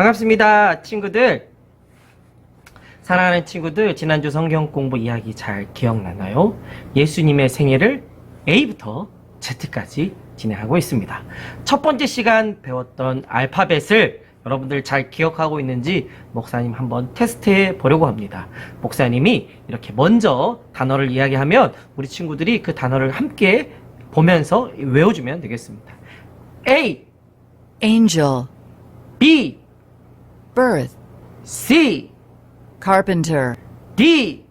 반갑습니다, 친구들. 사랑하는 친구들, 지난주 성경 공부 이야기 잘 기억나나요? 예수님의 생애를 A부터 Z까지 진행하고 있습니다. 첫 번째 시간 배웠던 알파벳을 여러분들 잘 기억하고 있는지 목사님 한번 테스트해 보려고 합니다. 목사님이 이렇게 먼저 단어를 이야기하면 우리 친구들이 그 단어를 함께 보면서 외워주면 되겠습니다. A, angel, B, birth, C, carpenter, D.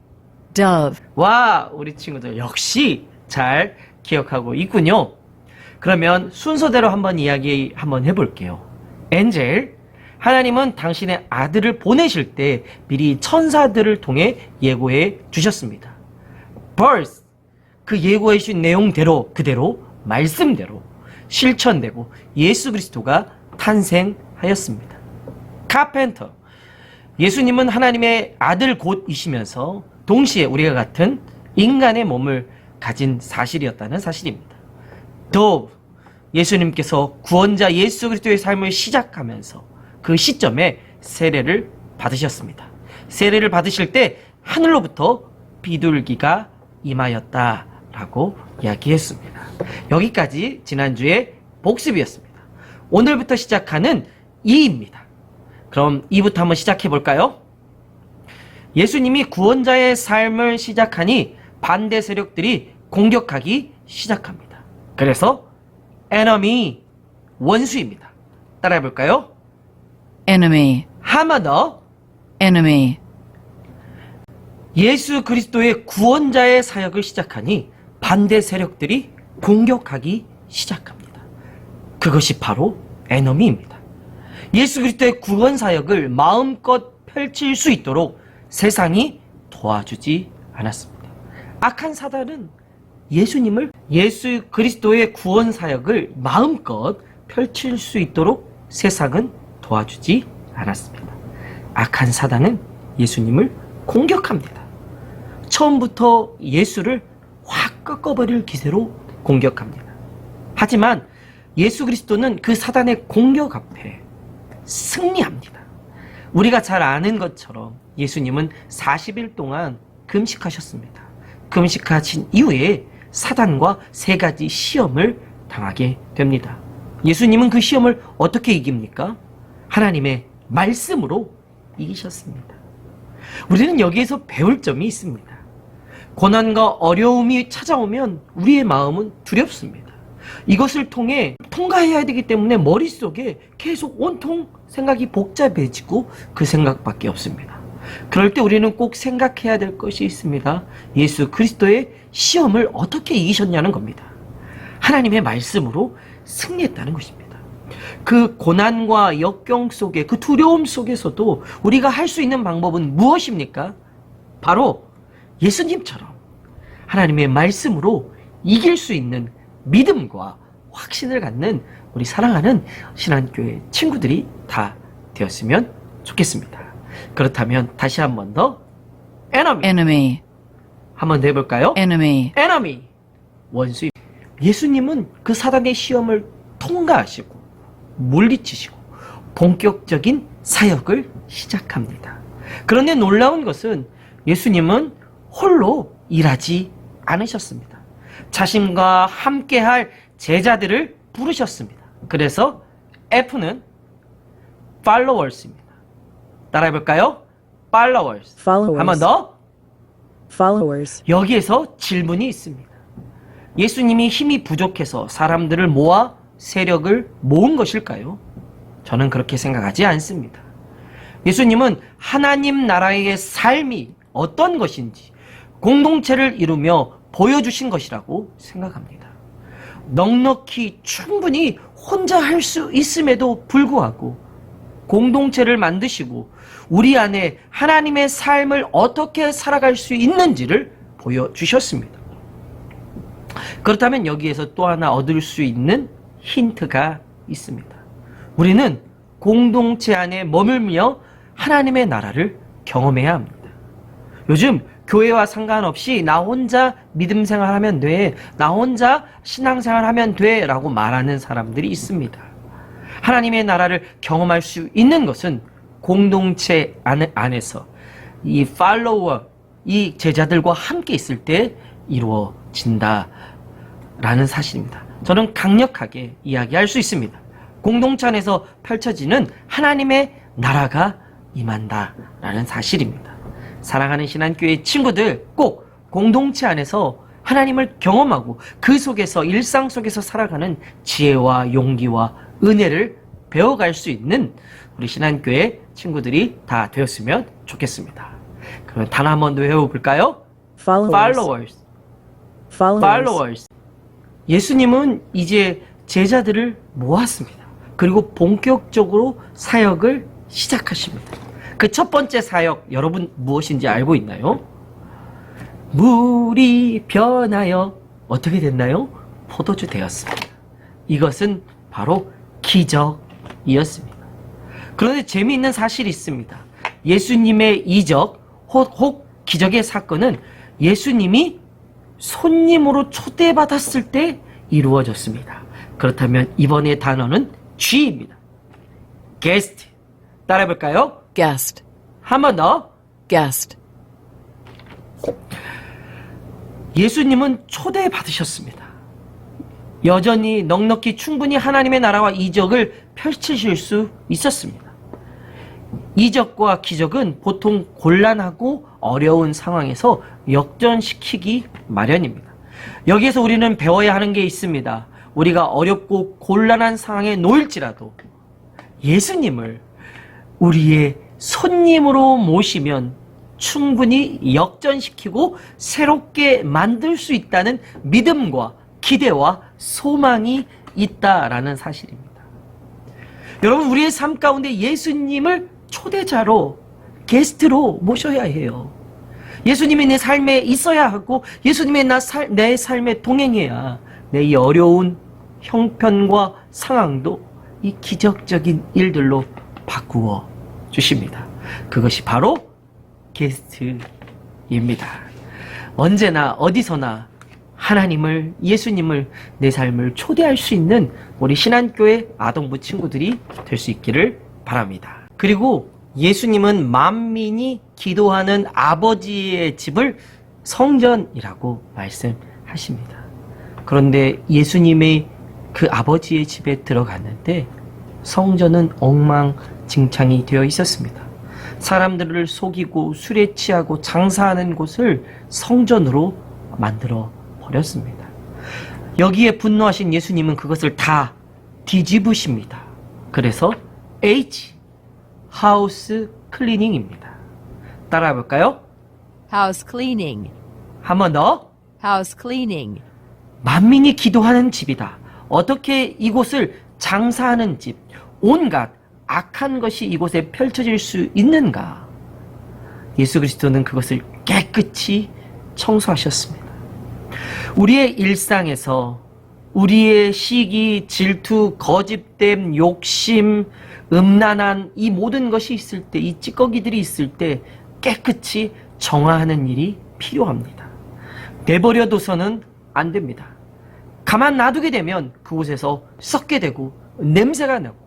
dove, 와, 우리 친구들 역시 잘 기억하고 있군요. 그러면 순서대로 한번 이야기 한번 해볼게요. 엔젤, 하나님은 당신의 아들을 보내실 때 미리 천사들을 통해 예고해 주셨습니다. birth, 그 예고해 주신 내용대로 그대로 말씀대로 실천되고 예수 그리스도가 탄생하였습니다. carpenter, 예수님은 하나님의 아들 곧이시면서 동시에 우리가 같은 인간의 몸을 가진 사실이었다는 사실입니다. dove, 예수님께서 구원자 예수 그리스도의 삶을 시작하면서 그 시점에 세례를 받으셨습니다. 세례를 받으실 때 하늘로부터 비둘기가 임하였다라고 이야기했습니다. 여기까지 지난주의 복습이었습니다. 오늘부터 시작하는 2입니다. 그럼 2부터 한번 시작해 볼까요? 예수님이 구원자의 삶을 시작하니 반대 세력들이 공격하기 시작합니다. 그래서 enemy, 원수입니다. 따라해 볼까요? enemy, 한 번 더. enemy, 예수 그리스도의 구원자의 사역을 시작하니 반대 세력들이 공격하기 시작합니다. 그것이 바로 enemy입니다. 예수 그리스도의 구원 사역을 마음껏 펼칠 수 있도록 세상이 도와주지 않았습니다. 악한 사단은 예수님을, 예수 그리스도의 구원 사역을 마음껏 펼칠 수 있도록 세상은 도와주지 않았습니다. 악한 사단은 예수님을 공격합니다. 처음부터 예수를 확 꺾어버릴 기세로 공격합니다. 하지만 예수 그리스도는 그 사단의 공격 앞에 승리합니다. 우리가 잘 아는 것처럼 예수님은 40일 동안 금식하셨습니다. 금식하신 이후에 사단과 3가지 시험을 당하게 됩니다. 예수님은 그 시험을 어떻게 이깁니까? 하나님의 말씀으로 이기셨습니다. 우리는 여기에서 배울 점이 있습니다. 고난과 어려움이 찾아오면 우리의 마음은 두렵습니다. 이것을 통해 통과해야 되기 때문에 머릿속에 계속 온통 생각이 복잡해지고 그 생각밖에 없습니다. 그럴 때 우리는 꼭 생각해야 될 것이 있습니다. 예수 그리스도의 시험을 어떻게 이기셨냐는 겁니다. 하나님의 말씀으로 승리했다는 것입니다. 그 고난과 역경 속에, 그 두려움 속에서도 우리가 할 수 있는 방법은 무엇입니까? 바로 예수님처럼 하나님의 말씀으로 이길 수 있는 믿음과 확신을 갖는 우리 사랑하는 신한교회 친구들이 다 되었으면 좋겠습니다. 그렇다면 다시 한 번 더 enemy, enemy, 한 번 더 해볼까요? enemy, enemy, 원수. 예수님은 그 사단의 시험을 통과하시고 물리치시고 본격적인 사역을 시작합니다. 그런데 놀라운 것은 예수님은 홀로 일하지 않으셨습니다. 자신과 함께할 제자들을 부르셨습니다. 그래서 F는 followers입니다. 따라해볼까요? followers. Followers. 한 번 더. Followers. 여기에서 질문이 있습니다. 예수님이 힘이 부족해서 사람들을 모아 세력을 모은 것일까요? 저는 그렇게 생각하지 않습니다. 예수님은 하나님 나라의 삶이 어떤 것인지 공동체를 이루며 보여주신 것이라고 생각합니다. 넉넉히 충분히 혼자 할 수 있음에도 불구하고 공동체를 만드시고 우리 안에 하나님의 삶을 어떻게 살아갈 수 있는지를 보여주셨습니다. 그렇다면 여기에서 또 하나 얻을 수 있는 힌트가 있습니다. 우리는 공동체 안에 머물며 하나님의 나라를 경험해야 합니다. 요즘 교회와 상관없이 나 혼자 믿음 생활하면 돼, 나 혼자 신앙생활하면 돼 라고 말하는 사람들이 있습니다. 하나님의 나라를 경험할 수 있는 것은 공동체 안에서 이 팔로워, 이 제자들과 함께 있을 때 이루어진다라는 사실입니다. 저는 강력하게 이야기할 수 있습니다. 공동체 안에서 펼쳐지는 하나님의 나라가 임한다라는 사실입니다. 사랑하는 신한교회 친구들, 꼭 공동체 안에서 하나님을 경험하고 그 속에서 일상 속에서 살아가는 지혜와 용기와 은혜를 배워갈 수 있는 우리 신한교회 친구들이 다 되었으면 좋겠습니다. 그러면 단 한 번 더 외워볼까요? Followers. Followers. 예수님은 이제 제자들을 모았습니다. 그리고 본격적으로 사역을 시작하십니다. 그 첫 번째 사역, 여러분 무엇인지 알고 있나요? 물이 변하여 어떻게 됐나요? 포도주 되었습니다. 이것은 바로 기적이었습니다. 그런데 재미있는 사실이 있습니다. 예수님의 이적, 혹 기적의 사건은 예수님이 손님으로 초대받았을 때 이루어졌습니다. 그렇다면 이번의 단어는 G입니다. guest. 따라해볼까요? guest, 한 번 더. guest, 예수님은 초대받으셨습니다. 여전히 넉넉히 충분히 하나님의 나라와 이적을 펼치실 수 있었습니다. 이적과 기적은 보통 곤란하고 어려운 상황에서 역전시키기 마련입니다. 여기에서 우리는 배워야 하는 게 있습니다. 우리가 어렵고 곤란한 상황에 놓일지라도 예수님을 우리의 손님으로 모시면 충분히 역전시키고 새롭게 만들 수 있다는 믿음과 기대와 소망이 있다라는 사실입니다. 여러분, 우리의 삶 가운데 예수님을 초대자로, 게스트로 모셔야 해요. 예수님이 내 삶에 있어야 하고 예수님이 내 삶에 동행해야 내 이 어려운 형편과 상황도 이 기적적인 일들로 바꾸어 주십니다. 그것이 바로 게스트입니다. 언제나 어디서나 하나님을, 예수님을 내 삶을 초대할 수 있는 우리 신한교회 아동부 친구들이 될 수 있기를 바랍니다. 그리고 예수님은 만민이 기도하는 아버지의 집을 성전이라고 말씀하십니다. 그런데 예수님의 그 아버지의 집에 들어갔는데 성전은 엉망진창이 되어 있었습니다. 사람들을 속이고 술에 취하고 장사하는 곳을 성전으로 만들어 버렸습니다. 여기에 분노하신 예수님은 그것을 다 뒤집으십니다. 그래서 H, 하우스 클리닝입니다. 따라해 볼까요? House cleaning. 한 번 더. House cleaning. 만민이 기도하는 집이다. 어떻게 이곳을 장사하는 집, 온갖 악한 것이 이곳에 펼쳐질 수 있는가? 예수 그리스도는 그것을 깨끗이 청소하셨습니다. 우리의 일상에서 우리의 시기, 질투, 거짓됨, 욕심, 음란한 이 모든 것이 있을 때, 이 찌꺼기들이 있을 때 깨끗이 정화하는 일이 필요합니다. 내버려둬서는 안 됩니다. 가만 놔두게 되면 그곳에서 썩게 되고 냄새가 나고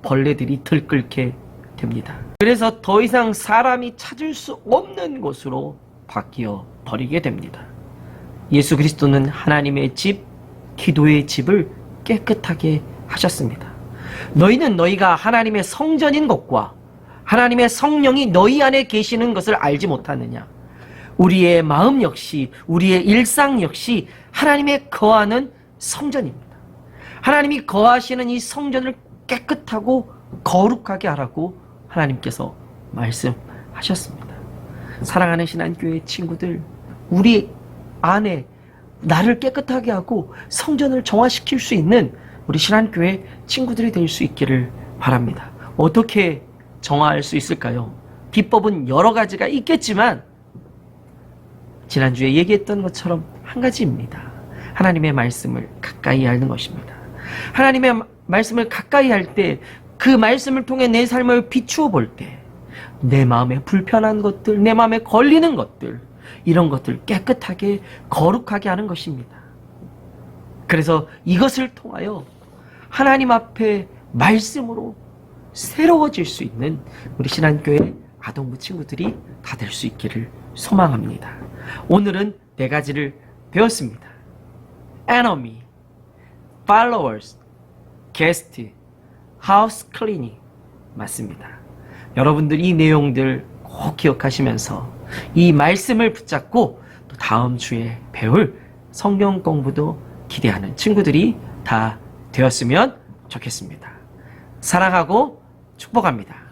벌레들이 들끓게 됩니다. 그래서 더 이상 사람이 찾을 수 없는 곳으로 바뀌어 버리게 됩니다. 예수 그리스도는 하나님의 집, 기도의 집을 깨끗하게 하셨습니다. 너희는 너희가 하나님의 성전인 것과 하나님의 성령이 너희 안에 계시는 것을 알지 못하느냐? 우리의 마음 역시, 우리의 일상 역시 하나님의 거하는 성전입니다. 하나님이 거하시는 이 성전을 깨끗하고 거룩하게 하라고 하나님께서 말씀하셨습니다. 사랑하는 신한교회 친구들, 우리 안에 나를 깨끗하게 하고 성전을 정화시킬 수 있는 우리 신한교회 친구들이 될 수 있기를 바랍니다. 어떻게 정화할 수 있을까요? 비법은 여러 가지가 있겠지만 지난주에 얘기했던 것처럼 한 가지입니다. 하나님의 말씀을 가까이 하는 것입니다. 하나님의 말씀을 가까이 할 때, 그 말씀을 통해 내 삶을 비추어 볼 때 내 마음에 불편한 것들, 내 마음에 걸리는 것들, 이런 것들 깨끗하게 거룩하게 하는 것입니다. 그래서 이것을 통하여 하나님 앞에 말씀으로 새로워질 수 있는 우리 신한교회 아동부 친구들이 다 될 수 있기를 소망합니다. 오늘은 4가지를 배웠습니다. enemy, followers, guest, house cleaning. 맞습니다. 여러분들 이 내용들 꼭 기억하시면서 이 말씀을 붙잡고 또 다음 주에 배울 성경 공부도 기대하는 친구들이 다 되었으면 좋겠습니다. 사랑하고 축복합니다.